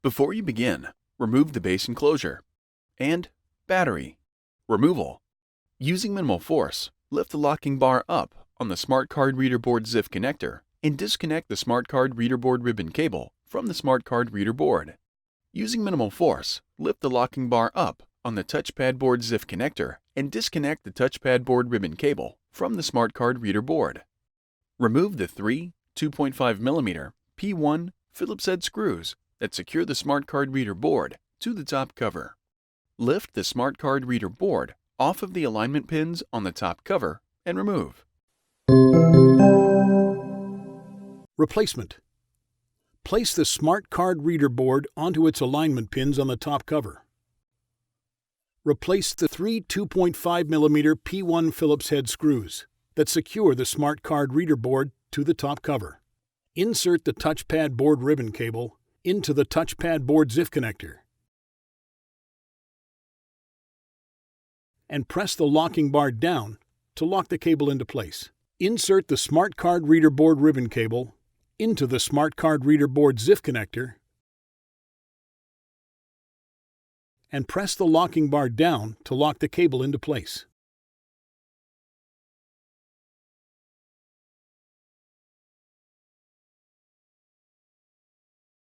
Before you begin, remove the base enclosure. And battery removal. Using minimal force, lift the locking bar up on the Smart Card Reader Board ZIF connector and disconnect the Smart Card Reader Board ribbon cable from the Smart Card Reader Board. Using minimal force, lift the locking bar up on the Touchpad Board ZIF connector and disconnect the Touchpad Board ribbon cable from the Smart Card Reader Board. Remove the three 2.5mm P1 Phillips head screws that secure the Smart Card Reader Board to the top cover. Lift the Smart Card Reader Board off of the alignment pins on the top cover and remove. Replacement. Place the Smart Card Reader Board onto its alignment pins on the top cover. Replace the three 2.5mm P1 Phillips head screws that secure the Smart Card Reader Board to the top cover. Insert the Touchpad Board ribbon cable into the Touchpad Board ZIF connector and press the locking bar down to lock the cable into place. Insert the Smart Card Reader Board ribbon cable into the Smart Card Reader Board ZIF connector and press the locking bar down to lock the cable into place.